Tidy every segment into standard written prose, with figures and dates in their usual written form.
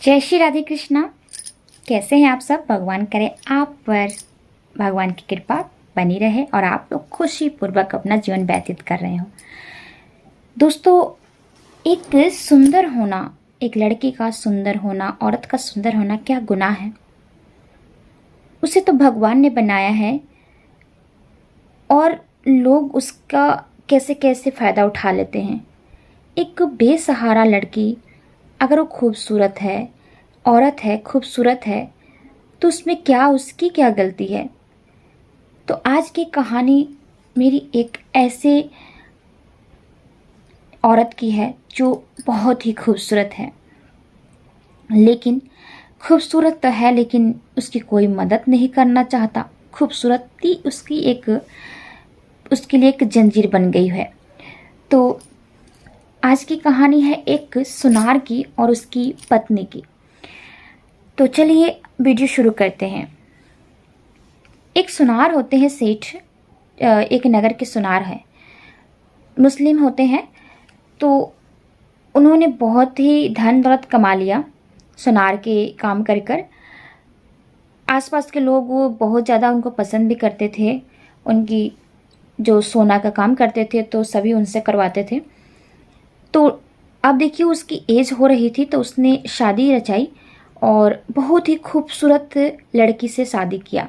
जय श्री राधे कृष्णा। कैसे हैं आप सब? भगवान करे आप पर भगवान की कृपा बनी रहे और आप लोग खुशी पूर्वक अपना जीवन व्यतीत कर रहे हो। दोस्तों, एक सुंदर होना, एक लड़की का सुंदर होना, औरत का सुंदर होना क्या गुनाह है? उसे तो भगवान ने बनाया है और लोग उसका कैसे कैसे फ़ायदा उठा लेते हैं। एक बेसहारा लड़की अगर वो खूबसूरत है, औरत है, खूबसूरत है, तो उसमें क्या, उसकी क्या गलती है? तो आज की कहानी मेरी एक ऐसे औरत की है जो बहुत ही खूबसूरत है, लेकिन खूबसूरत तो है लेकिन उसकी कोई मदद नहीं करना चाहता। खूबसूरती उसकी एक, उसके लिए एक जंजीर बन गई है। तो आज की कहानी है एक सुनार की और उसकी पत्नी की। तो चलिए वीडियो शुरू करते हैं। एक सुनार होते हैं सेठ, एक नगर के सुनार हैं, मुस्लिम होते हैं। तो उन्होंने बहुत ही धन दौलत कमा लिया सुनार के काम कर कर। आसपास के लोग वो बहुत ज़्यादा उनको पसंद भी करते थे। उनकी जो सोना का काम करते थे तो सभी उनसे करवाते थे। तो अब देखिए उसकी एज हो रही थी तो उसने शादी रचाई और बहुत ही खूबसूरत लड़की से शादी किया।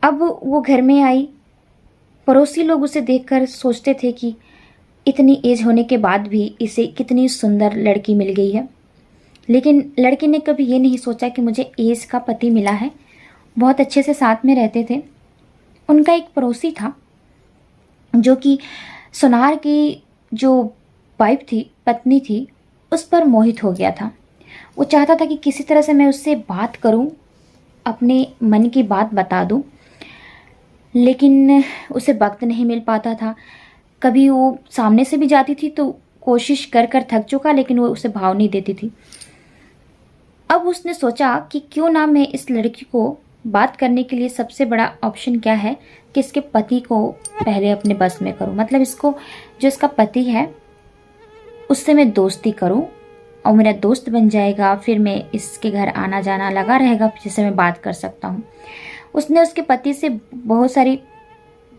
अब वो घर में आई। पड़ोसी लोग उसे देखकर सोचते थे कि इतनी एज होने के बाद भी इसे कितनी सुंदर लड़की मिल गई है। लेकिन लड़की ने कभी ये नहीं सोचा कि मुझे एज का पति मिला है। बहुत अच्छे से साथ में रहते थे। उनका एक पड़ोसी था जो कि सुनार की जो वाइफ थी, पत्नी थी, उस पर मोहित हो गया था। वो चाहता था कि किसी तरह से मैं उससे बात करूं, अपने मन की बात बता दूं, लेकिन उसे वक्त नहीं मिल पाता था। कभी वो सामने से भी जाती थी तो कोशिश कर कर थक चुका, लेकिन वो उसे भाव नहीं देती थी। अब उसने सोचा कि क्यों ना मैं इस लड़की को बात करने के लिए सबसे बड़ा ऑप्शन क्या है कि इसके पति को पहले अपने बस में करूं। मतलब इसको, जो इसका पति है उससे मैं दोस्ती करूं और मेरा दोस्त बन जाएगा, फिर मैं इसके घर आना जाना लगा रहेगा जिससे मैं बात कर सकता हूं। उसने उसके पति से बहुत सारी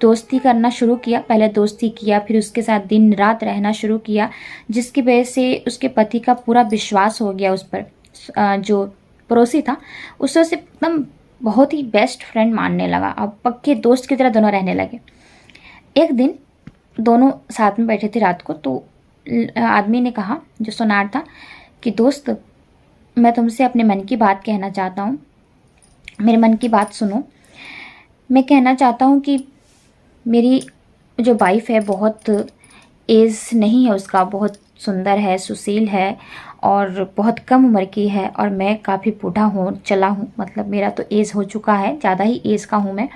दोस्ती करना शुरू किया। पहले दोस्ती किया, फिर उसके साथ दिन रात रहना शुरू किया, जिसकी वजह से उसके पति का पूरा विश्वास हो गया उस पर। जो पड़ोसी था उसे उसे एकदम बहुत ही बेस्ट फ्रेंड मानने लगा। अब पक्के दोस्त की तरह दोनों रहने लगे। एक दिन दोनों साथ में बैठे थे रात को, तो आदमी ने कहा, जो सुनार था, कि दोस्त, मैं तुमसे अपने मन की बात कहना चाहता हूँ, मेरे मन की बात सुनो। मैं कहना चाहता हूँ कि मेरी जो वाइफ है बहुत एज नहीं है उसका, बहुत सुंदर है, सुशील है और बहुत कम उम्र की है, और मैं काफ़ी बूढ़ा हूँ, चला हूँ, मतलब मेरा तो एज हो चुका है, ज़्यादा ही एज का हूँ मैं।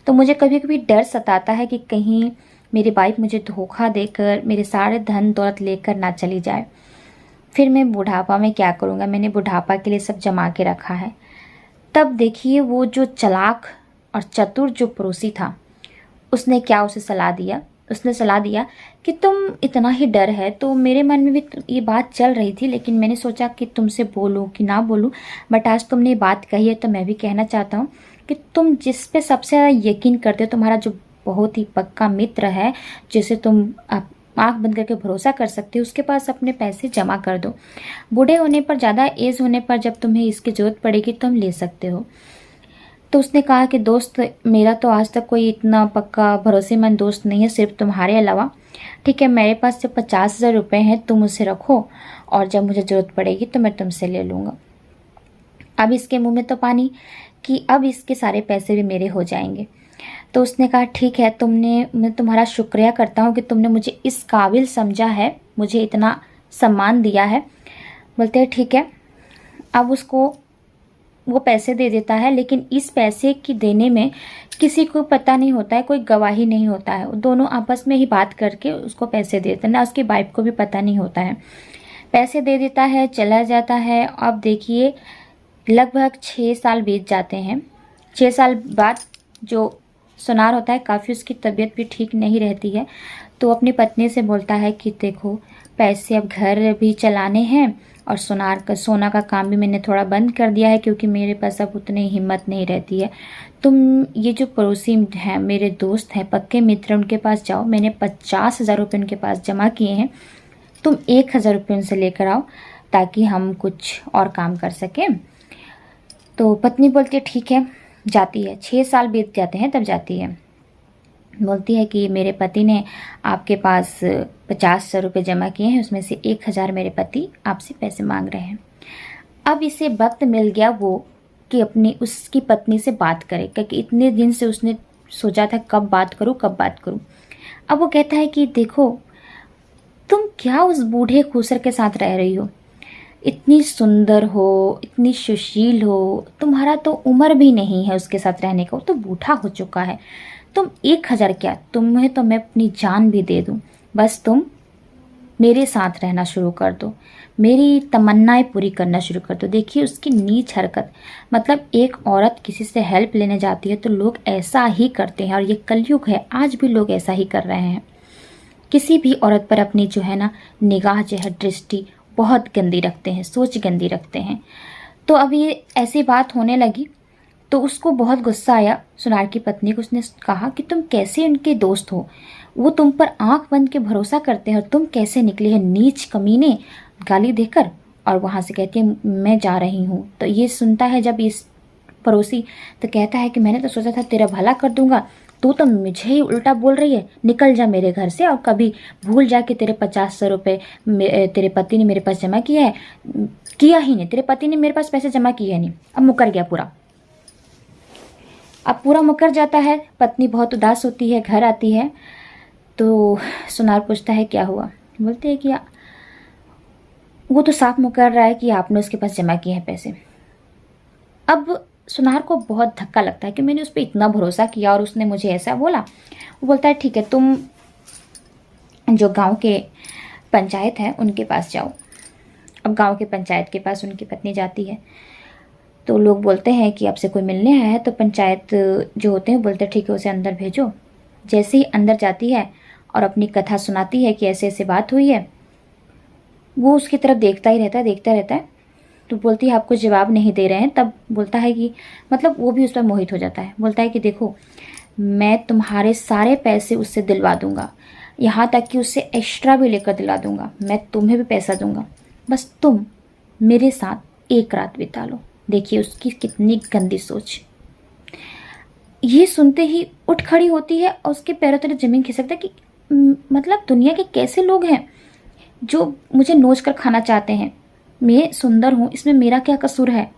तो मुझे कभी कभी डर सताता है कि कहीं मेरी वाइफ मुझे धोखा देकर मेरे सारे धन दौलत लेकर ना चली जाए। फिर मैं बुढ़ापा में क्या करूँगा? मैंने बुढ़ापा के लिए सब जमा के रखा है। तब देखिए वो जो चालाक और चतुर जो पड़ोसी था, उसने क्या उसे सलाह दिया? उसने सलाह दिया कि तुम इतना ही डर है तो मेरे मन में भी ये बात चल रही थी, लेकिन मैंने सोचा कि तुमसे बोलूं कि ना बोलूं, बट आज तुमने ये बात कही है तो मैं भी कहना चाहता हूँ कि तुम जिस पे सबसे ज़्यादा यकीन करते हो, तुम्हारा जो बहुत ही पक्का मित्र है, जिसे तुम आँख बंद करके भरोसा कर सकते हो, उसके पास अपने पैसे जमा कर दो। बूढ़े होने पर, ज़्यादा एज होने पर जब तुम्हें इसकी ज़रूरत पड़ेगी तो हम ले सकते हो। तो उसने कहा कि दोस्त, मेरा तो आज तक कोई इतना पक्का भरोसेमंद दोस्त नहीं है सिर्फ तुम्हारे अलावा। ठीक है, मेरे पास सिर्फ 50,000 रुपये हैं, तुम उसे रखो और जब मुझे ज़रूरत पड़ेगी तो मैं तुमसे ले लूँगा। अब इसके मुंह में तो पानी कि अब इसके सारे पैसे भी मेरे हो जाएंगे। तो उसने कहा ठीक है, मैं तुम्हारा शुक्रिया करता हूँ कि तुमने मुझे इस काबिल समझा है, मुझे इतना सम्मान दिया है। बोलते हैं ठीक है। अब उसको वो पैसे दे देता है, लेकिन इस पैसे की देने में किसी को पता नहीं होता है, कोई गवाही नहीं होता है। दोनों आपस में ही बात करके उसको पैसे देते हैं, ना उसकी वाइफ को भी पता नहीं होता है। पैसे दे देता है, चला जाता है। अब देखिए लगभग 6 साल बीत जाते हैं। 6 साल बाद जो सुनार होता है, काफ़ी उसकी तबीयत भी ठीक नहीं रहती है, तो अपनी पत्नी से बोलता है कि देखो, पैसे अब घर भी चलाने हैं और सोना का काम भी मैंने थोड़ा बंद कर दिया है, क्योंकि मेरे पास अब उतनी हिम्मत नहीं रहती है। तुम ये जो पड़ोसी हैं, मेरे दोस्त हैं, पक्के मित्र, उनके पास जाओ। मैंने 50,000 रुपये उनके पास जमा किए हैं, तुम 1,000 रुपये उनसे लेकर आओ ताकि हम कुछ और काम कर सकें। तो पत्नी बोलती है ठीक है। जाती है, 6 साल बीत जाते हैं तब जाती है। बोलती है कि मेरे पति ने आपके पास 50,000 रुपये जमा किए हैं, उसमें से 1,000 मेरे पति आपसे पैसे मांग रहे हैं। अब इसे वक्त मिल गया वो कि उसकी पत्नी से बात करे, क्योंकि इतने दिन से उसने सोचा था कब बात करूं कब बात करूं। अब वो कहता है कि देखो, तुम क्या उस बूढ़े खूसर के साथ रह रही हो, इतनी सुंदर हो, इतनी सुशील हो, तुम्हारा तो उम्र भी नहीं है उसके साथ रहने का, वो तो बूढ़ा हो चुका है। तुम 1,000 क्या, तुम्हें तो मैं अपनी जान भी दे दूं, बस तुम मेरे साथ रहना शुरू कर दो, मेरी तमन्नाएं पूरी करना शुरू कर दो। देखिए उसकी नीच हरकत, मतलब एक औरत किसी से हेल्प लेने जाती है तो लोग ऐसा ही करते हैं, और ये कलयुग है, आज भी लोग ऐसा ही कर रहे हैं। किसी भी औरत पर अपनी जो है ना निगाह जो है, दृष्टि बहुत गंदी रखते हैं, सोच गंदी रखते हैं। तो अब ये ऐसी बात होने लगी तो उसको बहुत गुस्सा आया सुनार की पत्नी को। उसने कहा कि तुम कैसे उनके दोस्त हो, वो तुम पर आंख बंद के भरोसा करते हैं और तुम कैसे निकले हैं नीच कमीने, गाली देकर। और वहाँ से कहती है मैं जा रही हूँ। तो ये सुनता है जब इस पड़ोसी, तो कहता है कि मैंने तो सोचा था तेरा भला कर दूंगा, तू तो मुझे ही उल्टा बोल रही है, निकल जा मेरे घर से, और कभी भूल जा कि तेरे 50,000 रुपये तेरे पति ने मेरे पास जमा किया है। किया ही नहीं, तेरे पति ने मेरे पास पैसे जमा किए नहीं। अब मुकर गया पूरा, अब पूरा मुकर जाता है। पत्नी बहुत उदास होती है, घर आती है तो सुनार पूछता है क्या हुआ। बोलते हैं कि वो तो साफ मुकर रहा है कि आपने उसके पास जमा किए हैं पैसे। अब सुनार को बहुत धक्का लगता है कि मैंने उस पर इतना भरोसा किया और उसने मुझे ऐसा बोला। वो बोलता है ठीक है, तुम जो गांव के पंचायत है उनके पास जाओ। अब गांव के पंचायत के पास उनकी पत्नी जाती है तो लोग बोलते हैं कि आपसे कोई मिलने आया है। तो पंचायत जो होते हैं बोलते हैं ठीक है, उसे अंदर भेजो। जैसे ही अंदर जाती है और अपनी कथा सुनाती है कि ऐसे ऐसे बात हुई है, वो उसकी तरफ देखता रहता है। तो बोलती है आप कुछ जवाब नहीं दे रहे हैं। तब बोलता है कि मतलब वो भी उस पर मोहित हो जाता है। बोलता है कि देखो, मैं तुम्हारे सारे पैसे उससे दिलवा दूंगा, यहाँ तक कि उससे एक्स्ट्रा भी लेकर दिला दूंगा, मैं तुम्हें भी पैसा दूंगा, बस तुम मेरे साथ एक रात बिता लो। देखिए उसकी कितनी गंदी सोच। ये सुनते ही उठ खड़ी होती है और उसके पैरों तले जमीन खिसकता है कि मतलब दुनिया के कैसे लोग हैं जो मुझे नोच कर खाना चाहते हैं। मैं सुंदर हूँ, इसमें मेरा क्या कसूर है।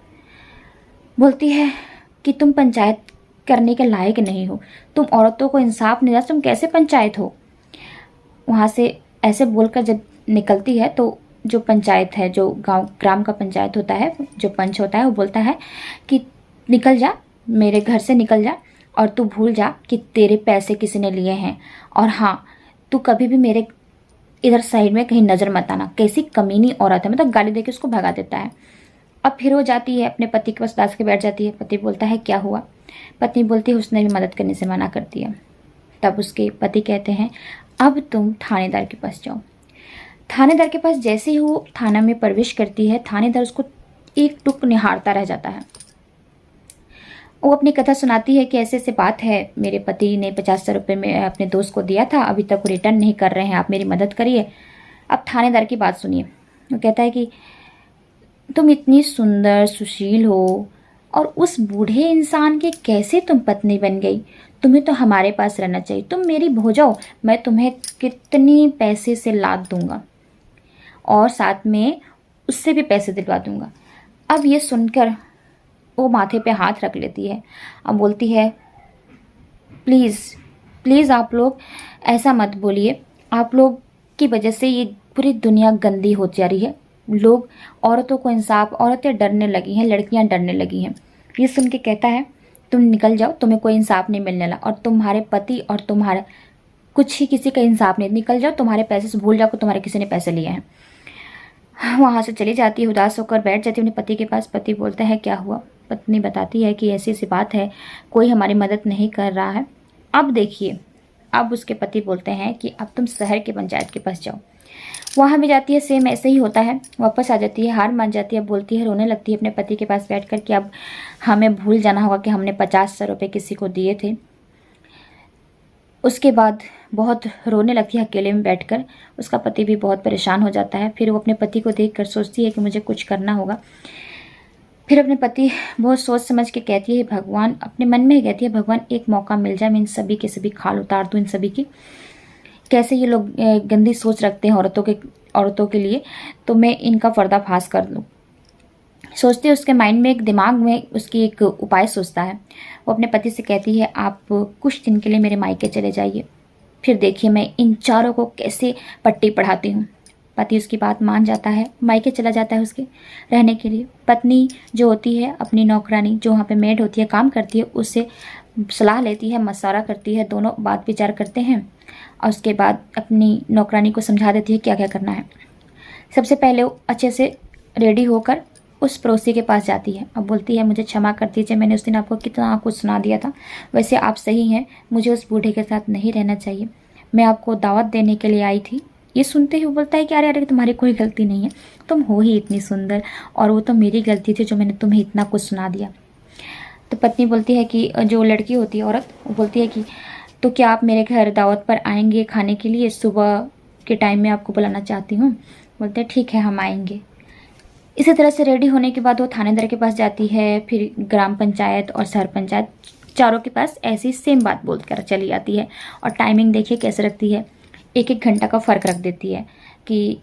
बोलती है कि तुम पंचायत करने के लायक नहीं हो, तुम औरतों को इंसाफ नहीं देते, तुम कैसे पंचायत हो। वहाँ से ऐसे बोलकर जब निकलती है तो जो पंचायत है, जो ग्राम का पंचायत होता है, जो पंच होता है, वो बोलता है कि निकल जा, मेरे घर से निकल जा, और तू भूल जा कि तेरे पैसे किसी ने लिए हैं, और हाँ तू कभी भी मेरे इधर साइड में कहीं नज़र मत आना। कैसी कमीनी औरत है, मतलब गाली देके उसको भगा देता है। अब फिर वो जाती है अपने पति के पास, दास के बैठ जाती है। पति बोलता है क्या हुआ। पत्नी बोलती है उसने भी मदद करने से मना कर दिया। तब उसके पति कहते हैं अब तुम थानेदार के पास जाओ। थानेदार के पास जैसे ही वो थाना में प्रवेश करती है, थानेदार उसको एक टुक निहारता रह जाता है। वो अपनी कथा सुनाती है कि ऐसे ऐसे बात है, मेरे पति ने 50,000 रुपये में अपने दोस्त को दिया था, अभी तक वो रिटर्न नहीं कर रहे हैं, आप मेरी मदद करिए। अब थानेदार की बात सुनिए। वो कहता है कि तुम इतनी सुंदर सुशील हो और उस बूढ़े इंसान के कैसे तुम पत्नी बन गई, तुम्हें तो हमारे पास रहना चाहिए, तुम मेरी हो जाओ, मैं तुम्हें कितनी पैसे से लाद दूंगा और साथ में उससे भी पैसे दिलवा दूंगा। अब ये सुनकर वो माथे पे हाथ रख लेती है। अब बोलती है प्लीज़ प्लीज़ आप लोग ऐसा मत बोलिए, आप लोग की वजह से ये पूरी दुनिया गंदी हो जा रही है। लोग औरतों को इंसाफ, औरतें डरने लगी हैं, लड़कियां डरने लगी हैं। ये सुन के कहता है तुम निकल जाओ, तुम्हें कोई इंसाफ नहीं मिलने वाला, और तुम्हारे पति और तुम्हारा कुछ ही किसी का इंसाफ नहीं, निकल जाओ, तुम्हारे पैसे से भूल जाओ कि तुम्हारे किसी ने पैसे लिए हैं। वहाँ से चली जाती है, उदास होकर बैठ जाती है अपने पति के पास। पति बोलता है क्या हुआ। पत्नी बताती है कि ऐसी ऐसी बात है, कोई हमारी मदद नहीं कर रहा है। अब देखिए, अब उसके पति बोलते हैं कि अब तुम शहर के पंचायत के पास जाओ। वहाँ भी जाती है, सेम ऐसे ही होता है, वापस आ जाती है, हार मान जाती है, बोलती है, रोने लगती है अपने पति के पास बैठकर कि अब हमें भूल जाना होगा कि हमने 50,000 रुपये किसी को दिए थे। उसके बाद बहुत रोने लगती है अकेले में बैठकर। उसका पति भी बहुत परेशान हो जाता है। फिर वो अपने पति को देखकर सोचती है कि मुझे कुछ करना होगा। फिर अपने पति बहुत सोच समझ के कहती है, भगवान, अपने मन में ही कहती है, भगवान एक मौका मिल जाए, मैं इन सभी के सभी खाल उतार दूँ इन सभी की। कैसे ये लोग गंदी सोच रखते हैं औरतों के लिए, तो मैं इनका पर्दाफाश कर लूँ। सोचते उसके माइंड में, एक दिमाग में उसकी एक उपाय सोचता है। वो अपने पति से कहती है, आप कुछ दिन के लिए मेरे मायके चले जाइए, फिर देखिए मैं इन चारों को कैसे पट्टी पढ़ाती हूँ। पति उसकी बात मान जाता है, मायके चला जाता है उसके रहने के लिए। पत्नी जो होती है, अपनी नौकरानी जो वहाँ पे मेड होती है, काम करती है, उससे सलाह लेती है, मशवरा करती है, दोनों बात विचार करते हैं और उसके बाद अपनी नौकरानी को समझा देती है क्या क्या करना है। सबसे पहले वो अच्छे से रेडी होकर उस पड़ोसी के पास जाती है। अब बोलती है, मुझे क्षमा कर दीजिए, मैंने उस दिन आपको कितना कुछ सुना दिया था, वैसे आप सही हैं, मुझे उस बूढ़े के साथ नहीं रहना चाहिए, मैं आपको दावत देने के लिए आई थी। ये सुनते ही वो बोलता है कि अरे अरे, तुम्हारी कोई गलती नहीं है, तुम हो ही इतनी सुंदर, और वो तो मेरी गलती थी जो मैंने तुम्हें इतना कुछ सुना दिया। तो पत्नी बोलती है कि, जो लड़की होती है, औरत, वो बोलती है कि तो क्या आप मेरे घर दावत पर आएंगे खाने के लिए, सुबह के टाइम में आपको बुलाना चाहती हूँ। बोलते हैं ठीक है, हम आएंगे। इसी तरह से रेडी होने के बाद वो थानेदार के पास जाती है, फिर ग्राम पंचायत और शहर पंचायत चारों के पास ऐसी सेम बात बोल कर चली जाती है। और टाइमिंग देखिए कैसे रखती है, 1-1 घंटा का फ़र्क रख देती है कि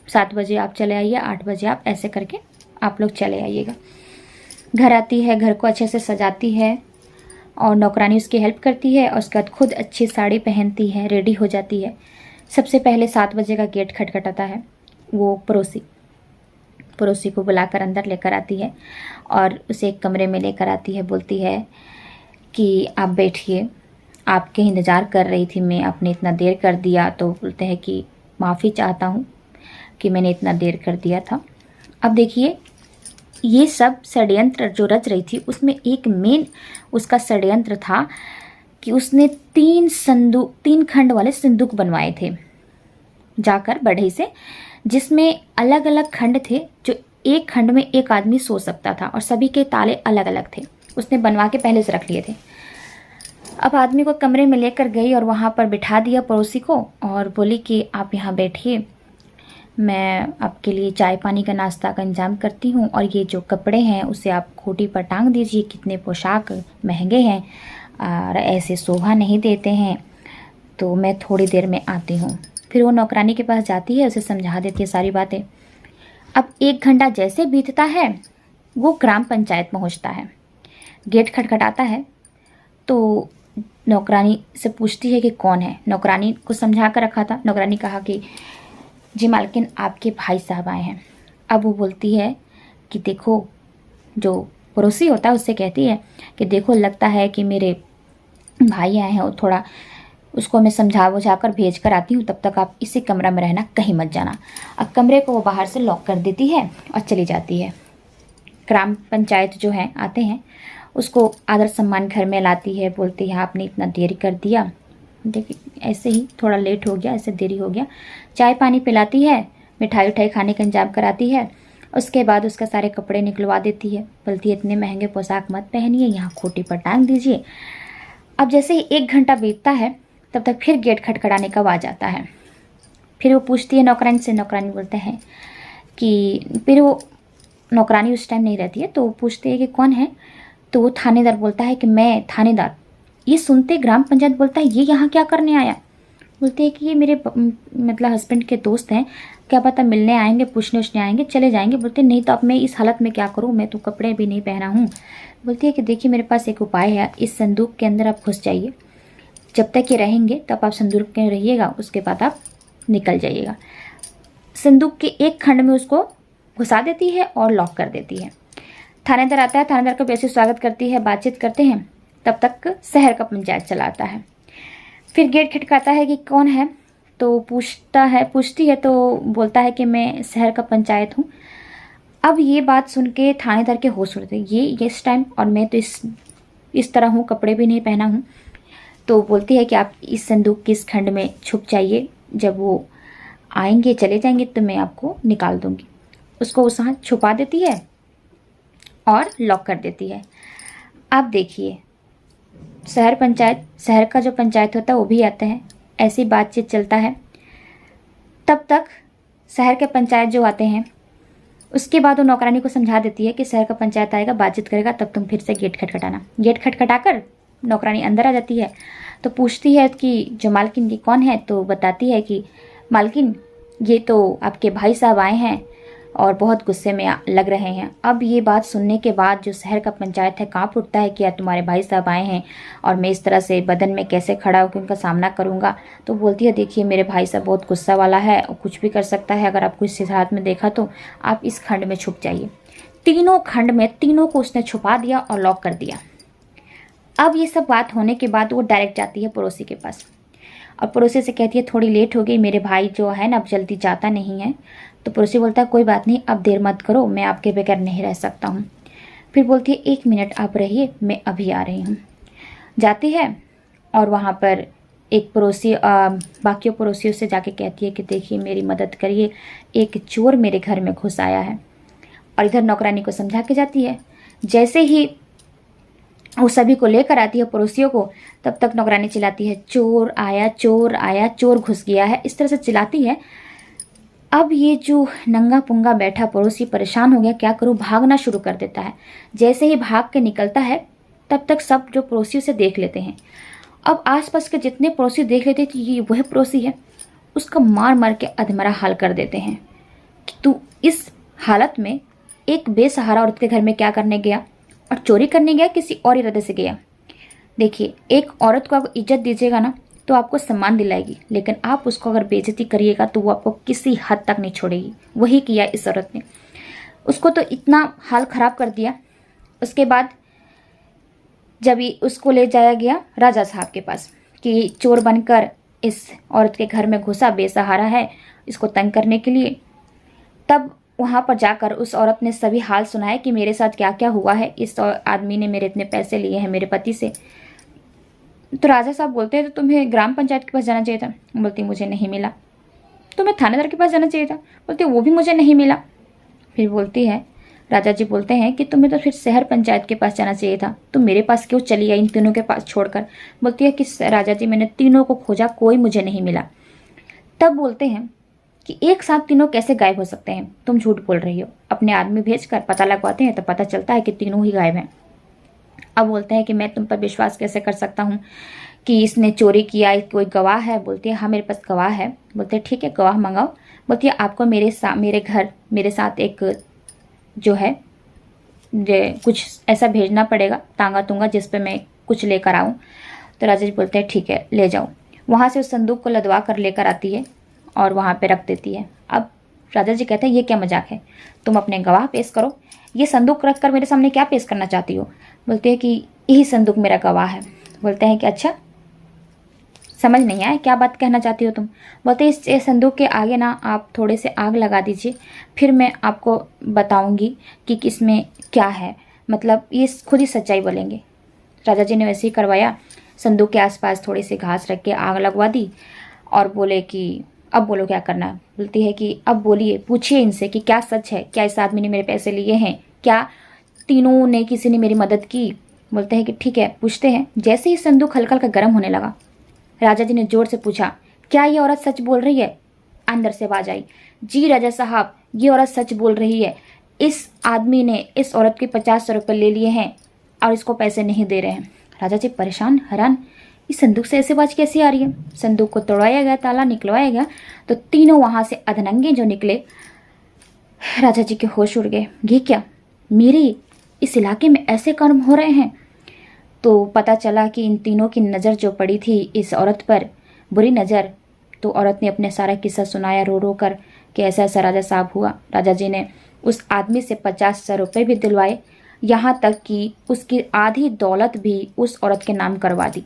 7 बजे आप चले आइए, 8 बजे आप, ऐसे करके आप लोग चले आइएगा। घर आती है, घर को अच्छे से सजाती है और नौकरानी उसकी हेल्प करती है और उसके बाद खुद अच्छी साड़ी पहनती है, रेडी हो जाती है। सबसे पहले 7 बजे का गेट खटखटाता है। वो पड़ोसी को बुलाकर अंदर लेकर आती है और उसे एक कमरे में लेकर आती है। बोलती है कि आप बैठिए, आपके इंतज़ार कर रही थी मैं, आपने इतना देर कर दिया। तो बोलते हैं कि माफ़ी चाहता हूँ कि मैंने इतना देर कर दिया था। अब देखिए, ये सब षड्यंत्र जो रच रही थी, उसमें एक मेन उसका षड्यंत्र था कि उसने 3 खंड वाले संदूक बनवाए थे जाकर बढ़ई से, जिसमें अलग अलग खंड थे, जो एक खंड में एक आदमी सो सकता था और सभी के ताले अलग अलग थे। उसने बनवा के पहले से रख लिए थे। अब आदमी को कमरे में लेकर गई और वहाँ पर बिठा दिया पड़ोसी को और बोली कि आप यहाँ बैठिए, मैं आपके लिए चाय पानी का नाश्ता का इंतजाम करती हूँ, और ये जो कपड़े हैं उसे आप खूंटी पर टांग दीजिए, कितने पोशाक महंगे हैं और ऐसे शोभा नहीं देते हैं, तो मैं थोड़ी देर में आती हूँ। फिर वो नौकरानी के पास जाती है, उसे समझा देती है सारी बातें। अब 1 घंटा जैसे बीतता है, वो ग्राम पंचायत पहुँचता है। गेट खटखटाता है तो नौकरानी से पूछती है कि कौन है। नौकरानी को समझा कर रखा था। नौकरानी कहा कि जी मालकिन, आपके भाई साहब आए हैं। अब वो बोलती है कि देखो, जो पड़ोसी होता है उससे कहती है कि देखो, लगता है कि मेरे भाई आए हैं, और थोड़ा उसको मैं समझा बुझा कर भेज कर आती हूँ, तब तक आप इसी कमरा में रहना, कहीं मत जाना। अब कमरे को वो बाहर से लॉक कर देती है और चली जाती है। ग्राम पंचायत जो है आते हैं, उसको आदर सम्मान घर में लाती है। बोलती है आपने इतना देरी कर दिया, देखिए ऐसे ही थोड़ा लेट हो गया, ऐसे देरी हो गया। चाय पानी पिलाती है, मिठाई उठाई खाने का इंतजाम कराती है। उसके बाद उसका सारे कपड़े निकलवा देती है। बोलती है इतने महंगे पोशाक मत पहनिए, यहाँ खूंटी पर टांग दीजिए। अब जैसे ही 1 घंटा बीतता है, तब तक फिर गेट खटखटाने का आवाज़ आता है। फिर वो पूछती है नौकरानी से। नौकरानी बोलते हैं कि, फिर वो नौकरानी उस टाइम नहीं रहती है, तो वो पूछते हैं कि कौन है। तो वो थानेदार बोलता है कि मैं थानेदार। ये सुनते ग्राम पंचायत बोलता है ये यहाँ क्या करने आया। बोलते हैं कि ये मेरे मतलब हस्बैंड के दोस्त हैं, क्या पता मिलने आएंगे, पूछने उछने आएंगे, चले जाएंगे। बोलते नहीं तो अब मैं इस हालत में क्या करूँ, मैं तो कपड़े भी नहीं पहना हूँ। बोलती है कि देखिए मेरे पास एक उपाय है, इस संदूक के अंदर आप घुस जाइए, जब तक ये रहेंगे तब आप संदूक में रहिएगा, उसके बाद आप निकल जाइएगा। संदूक के एक खंड में उसको घुसा देती है और लॉक कर देती है। थानेदार आता है, थानेदार का वैसे स्वागत करती है, बातचीत करते हैं। तब तक शहर का पंचायत चला आता है। फिर गेट खटकाता है कि कौन है, तो पूछती है तो बोलता है कि मैं शहर का पंचायत हूँ। अब ये बात सुन के थानेदार के होश उड़ते, ये इस टाइम, और मैं तो इस तरह हूँ, कपड़े भी नहीं पहना हूँ। तो बोलती है कि आप इस संदूक के इस खंड में छुप जाइए, जब वो आएंगे चले जाएंगे तो मैं आपको निकाल दूंगी। उसको उस वहाँ छुपा देती है और लॉक कर देती है। अब देखिए शहर का जो पंचायत होता है वो भी आता है, ऐसी बातचीत चलता है। तब तक शहर के पंचायत जो आते हैं उसके बाद वो नौकरानी को समझा देती है कि शहर का पंचायत आएगा, बातचीत करेगा, तब तुम फिर से गेट खटखटाना। गेट खटखटाकर नौकरानी अंदर आ जाती है तो पूछती है कि जो मालकिन की कौन है, तो बताती है कि मालकिन ये तो आपके भाई साहब आए हैं और बहुत गुस्से में लग रहे हैं। अब ये बात सुनने के बाद जो शहर का पंचायत है कांप उठता है कि यार तुम्हारे भाई साहब आए हैं और मैं इस तरह से बदन में कैसे खड़ा होकर उनका सामना करूंगा। तो बोलती है देखिए मेरे भाई साहब बहुत गुस्सा वाला है और कुछ भी कर सकता है, अगर आपको इस हाथ में देखा तो आप इस खंड में छुप जाइए। तीनों खंड में तीनों को उसने छुपा दिया और लॉक कर दिया। अब ये सब बात होने के बाद वो डायरेक्ट जाती है पड़ोसी के पास और पड़ोसी से कहती है थोड़ी लेट हो गई, मेरे भाई जो है ना अब जल्दी जाता नहीं है। तो पड़ोसी बोलता है कोई बात नहीं, अब देर मत करो, मैं आपके बगैर नहीं रह सकता हूँ। फिर बोलती है 1 मिनट आप रहिए, मैं अभी आ रही हूँ। जाती है और वहाँ पर एक पड़ोसी बाकी पड़ोसियों से जाके कहती है कि देखिए मेरी मदद करिए, एक चोर मेरे घर में घुस आया है। और इधर नौकरानी को समझा के जाती है। जैसे ही वो सभी को लेकर आती है पड़ोसियों को, तब तक नौकरानी चिल्लाती है चोर आया, चोर आया, चोर घुस गया है, इस तरह से चिल्लाती है। अब ये जो नंगा पुंगा बैठा पड़ोसी परेशान हो गया, क्या करूं, भागना शुरू कर देता है। जैसे ही भाग के निकलता है तब तक सब जो पड़ोसी उसे देख लेते हैं। अब आसपास के जितने पड़ोसी देख लेते कि ये वह पड़ोसी है, उसका मार मार के अधमरा हाल कर देते हैं कि तू इस हालत में एक बेसहारा औरत के घर में क्या करने गया, और चोरी करने गया, किसी और इरादे से गया। देखिए एक औरत को आप इज्जत दीजिएगा ना तो आपको सम्मान दिलाएगी, लेकिन आप उसको अगर बेइज्जती करिएगा तो वो आपको किसी हद तक नहीं छोड़ेगी। वही किया इस औरत ने, उसको तो इतना हाल खराब कर दिया। उसके बाद जब उसको ले जाया गया राजा साहब के पास कि चोर बनकर इस औरत के घर में घुसा, बेसहारा है, इसको तंग करने के लिए, तब वहाँ पर जाकर उस औरत ने सभी हाल सुनाए कि मेरे साथ क्या क्या हुआ है, इस आदमी ने मेरे इतने पैसे लिए हैं मेरे पति से। तो राजा साहब बोलते हैं तो तुम्हें ग्राम पंचायत के पास जाना चाहिए था। बोलती मुझे नहीं मिला। तुम्हें थानेदार के पास जाना चाहिए था। बोलती वो भी मुझे नहीं मिला। फिर बोलती है, राजा जी बोलते हैं कि तुम्हें तो फिर शहर पंचायत के पास जाना चाहिए था, तुम मेरे पास क्यों चली आई इन तीनों के पास छोड़कर। बोलती है कि राजा जी मैंने तीनों को खोजा, कोई मुझे नहीं मिला। तब बोलते हैं कि एक साथ तीनों कैसे गायब हो सकते हैं, तुम झूठ बोल रही हो। अपने आदमी भेजकर पता लगवाते हैं तो पता चलता है कि तीनों ही गायब हैं। अब बोलते हैं कि मैं तुम पर विश्वास कैसे कर सकता हूँ कि इसने चोरी किया, कोई गवाह है। बोलती है हाँ मेरे पास गवाह है। बोलते हैं ठीक है गवाह मंगाओ। बोलती है आपको मेरे घर मेरे साथ एक जो है कुछ ऐसा भेजना पड़ेगा, तांगा तुंगा, जिस पे मैं कुछ लेकर आऊँ। तो राजा जी बोलते हैं ठीक है ले जाओ। वहाँ से उस संदूक को लदवा कर लेकर आती है और वहाँ पे रख देती है। अब राजा जी कहते हैं ये क्या मजाक है, तुम अपने गवाह पेश करो, ये संदूक रख कर मेरे सामने क्या पेश करना चाहती हो। बोलते हैं कि यही संदूक मेरा गवाह है। बोलते हैं कि अच्छा समझ नहीं आया, क्या बात कहना चाहती हो तुम। बोलते इस संदूक के आगे ना आप थोड़े से आग लगा दीजिए, फिर मैं आपको बताऊंगी कि किसमें क्या है, मतलब ये खुद ही सच्चाई बोलेंगे। राजा जी ने वैसे ही करवाया, संदूक के आसपास थोड़ी सी घास रख के आग लगवा दी और बोले कि अब बोलो क्या करना है। बोलती है कि अब बोलिए, पूछिए इनसे कि क्या सच है, क्या इस आदमी ने मेरे पैसे लिए हैं, क्या तीनों ने किसी ने मेरी मदद की। बोलते हैं कि ठीक है पूछते हैं। जैसे ही संदूक हल्का हल्का गर्म होने लगा, राजा जी ने जोर से पूछा क्या ये औरत सच बोल रही है। अंदर से आवाज आई, जी राजा साहब ये औरत सच बोल रही है, इस आदमी ने इस औरत के 50 रुपये ले लिए हैं और इसको पैसे नहीं दे रहे हैं। राजा जी परेशान हैरान, इस संदूक से ऐसे आवाज कैसी आ रही है। संदूक को तोड़वाया गया, ताला निकलवाया गया तो तीनों वहां से अधनंगे जो निकले। राजा जी के होश उड़ गए, ये क्या, मेरे इस इलाके में ऐसे कर्म हो रहे हैं। तो पता चला कि इन तीनों की नज़र जो पड़ी थी इस औरत पर, बुरी नज़र। तो औरत ने अपने सारा किस्सा सुनाया रो रो कर कि ऐसा ऐसा राजा साहब हुआ। राजा जी ने उस आदमी से 50 रुपये भी दिलवाए, यहाँ तक कि उसकी आधी दौलत भी उस औरत के नाम करवा दी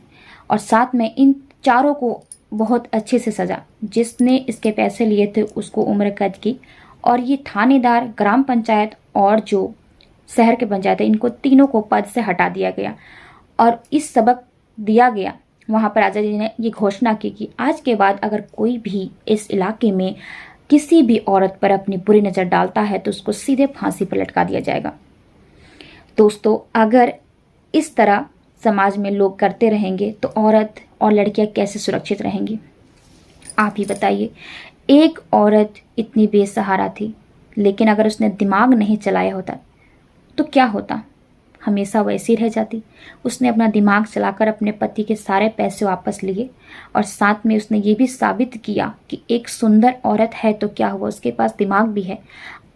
और साथ में इन चारों को बहुत अच्छे से सजा। जिसने इसके पैसे लिए थे उसको उम्र कैद की और ये थानेदार, ग्राम पंचायत और जो शहर के पंचायत है, इनको तीनों को पद से हटा दिया गया और इस सबक दिया गया वहाँ पर राजा जी ने ये घोषणा की कि आज के बाद अगर कोई भी इस इलाके में किसी भी औरत पर अपनी बुरी नज़र डालता है तो उसको सीधे फांसी पर लटका दिया जाएगा। दोस्तों, अगर इस तरह समाज में लोग करते रहेंगे तो औरत और लड़कियां कैसे सुरक्षित रहेंगी? आप ही बताइए। एक औरत इतनी बेसहारा थी, लेकिन अगर उसने दिमाग नहीं चलाया होता तो क्या होता? हमेशा वैसी रह जाती। उसने अपना दिमाग चलाकर अपने पति के सारे पैसे वापस लिए और साथ में उसने ये भी साबित किया कि एक सुंदर औरत है तो क्या हुआ, उसके पास दिमाग भी है।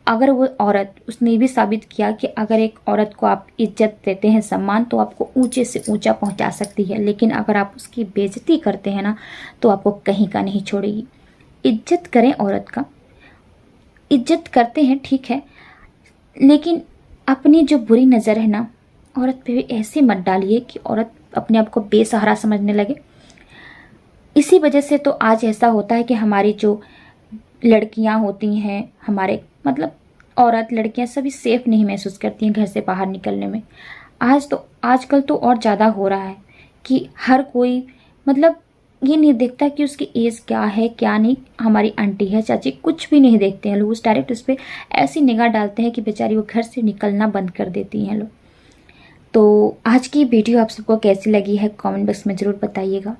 अगर वो औरत, उसने ये भी साबित किया कि अगर एक औरत को आप इज्जत देते हैं, सम्मान, तो आपको ऊंचे से ऊंचा पहुंचा सकती है, लेकिन अगर आप उसकी बेइज्जती करते हैं ना तो आपको कहीं का नहीं छोड़ेगी। इज्जत करें औरत का, इज्जत करते हैं ठीक है, लेकिन अपनी जो बुरी नज़र है ना औरत पे भी ऐसे मत डालिए कि औरत अपने आप को बेसहारा समझने लगे। इसी वजह से तो आज ऐसा होता है कि हमारी जो लड़कियां होती हैं, हमारे मतलब औरत लड़कियां सभी सेफ नहीं महसूस करती हैं घर से बाहर निकलने में। आजकल तो और ज़्यादा हो रहा है कि हर कोई मतलब ये नहीं देखता कि उसकी एज क्या है क्या नहीं। हमारी आंटी है, चाची, कुछ भी नहीं देखते हैं लोग, उस डायरेक्ट उस पर ऐसी निगाह डालते हैं कि बेचारी वो घर से निकलना बंद कर देती हैं लोग। तो आज की वीडियो आप सबको कैसी लगी है कमेंट बॉक्स में ज़रूर बताइएगा,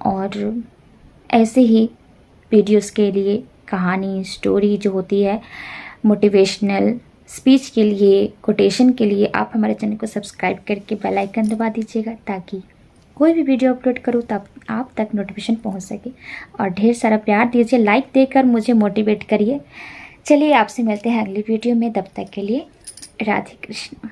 और ऐसे ही वीडियोस के लिए, कहानी स्टोरी जो होती है, मोटिवेशनल स्पीच के लिए, कोटेशन के लिए आप हमारे चैनल को सब्सक्राइब करके बेल आइकन दबा दीजिएगा ताकि कोई भी वीडियो अपलोड करूँ तो आप तक नोटिफिकेशन पहुंच सके। और ढेर सारा प्यार दीजिए, लाइक देकर मुझे मोटिवेट करिए। चलिए आपसे मिलते हैं अगली वीडियो में, तब तक के लिए राधे कृष्ण।